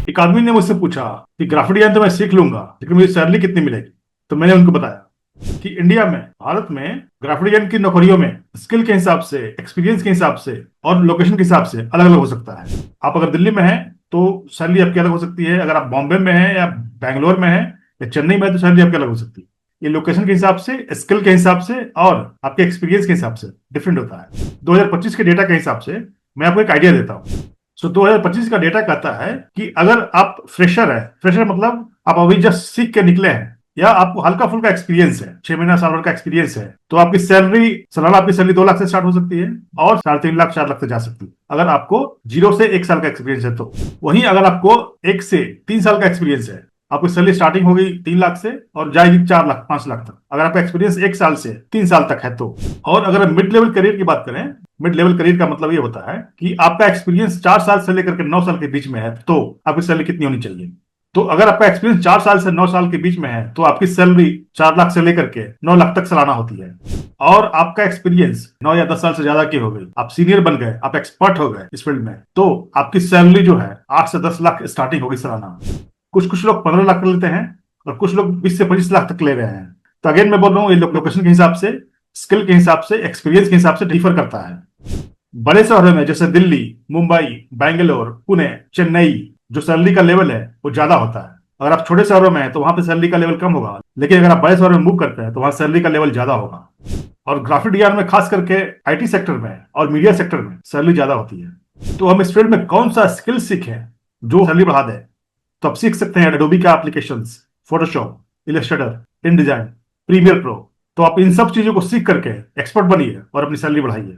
एक आदमी ने मुझसे पूछा कि ग्राफिक डिजाइन तो मैं सीख लूंगा, लेकिन मुझे सैलरी कितनी मिलेगी। तो मैंने उनको बताया कि इंडिया में, भारत में ग्राफिक डिजाइन की नौकरियों में स्किल के हिसाब से, एक्सपीरियंस के हिसाब से और लोकेशन के हिसाब से अलग अलग हो सकता है। आप अगर दिल्ली में हैं तो सैलरी आपकी अलग हो सकती है, अगर आप बॉम्बे में हैं या बैंगलोर में हैं या चेन्नई में हैं तो सैलरी आपकी अलग हो सकती है। ये लोकेशन के हिसाब से, स्किल के हिसाब से और आपके एक्सपीरियंस के हिसाब से डिफरेंट होता है। 2025 के डेटा के हिसाब से मैं आपको एक आइडिया देता हूँ। 2025 का डेटा कहता है कि अगर आप फ्रेशर है, फ्रेशर मतलब आप अभी जस्ट सीख के निकले हैं या आपको हल्का फुल्का एक्सपीरियंस है, 6 महीना साल भर का एक्सपीरियंस है, तो आपकी सैलरी, सालाना आपकी सैलरी 2 लाख से स्टार्ट हो सकती है और 3.5 लाख 4 लाख तक जा सकती है अगर आपको 0 से 1 साल का एक्सपीरियंस है। तो वहीं अगर आपको 1 से 3 साल का एक्सपीरियंस है, आपकी सैलरी स्टार्टिंग होगी 3 लाख से और जाएगी 4 लाख 5 लाख तक, अगर आपका एक्सपीरियंस 1 साल से 3 साल तक है तो। और अगर मिड लेवल करियर की बात करें, मिड लेवल करियर का मतलब ये होता है कि आपका एक्सपीरियंस 4 साल से लेकर के 9 साल के बीच में है तो आपकी सैलरी कितनी होनी चाहिए। तो अगर आपका एक्सपीरियंस 4 साल से 9 साल के बीच में है तो आपकी सैलरी 4 लाख से लेकर के 9 लाख तक सालाना होती है। और आपका एक्सपीरियंस 9 या 10 साल से ज्यादा की हो गई, आप सीनियर बन गए, आप एक्सपर्ट हो गए इस फील्ड में, तो आपकी सैलरी जो है 8 से 10 लाख स्टार्टिंग होगी सालाना। कुछ कुछ लोग 15 लाख कर लेते हैं और कुछ लोग 20 से 25 लाख तक ले रहे हैं। तो अगेन मैं बोल रहा हूँ, ये लोकेशन के हिसाब से, स्किल के हिसाब से, एक्सपीरियंस के हिसाब से डिफर करता है। बड़े शहरों में जैसे दिल्ली, मुंबई, बैंगलोर, पुणे, चेन्नई, जो सैलरी का लेवल है वो ज्यादा होता है। अगर आप छोटे शहरों में हैं तो वहां पे सैलरी का लेवल कम होगा, लेकिन अगर आप बड़े शहरों में मूव करते हैं तो वहां सैलरी का लेवल ज्यादा होगा। और ग्राफिक डिजाइन में खास करके आईटी सेक्टर में और मीडिया सेक्टर में सैलरी ज्यादा होती है। तो हम इस फील्ड में कौन सा स्किल सीखें जो सैलरी बढ़ा दे? तो आप सीख सकते हैं एडोबी का एप्लीकेशंस, फोटोशॉप, इलस्ट्रेटर, इन डिजाइन, प्रीमियर प्रो। तो आप इन सब चीजों को सीख करके एक्सपर्ट बनिए और अपनी सैलरी बढ़ाइए।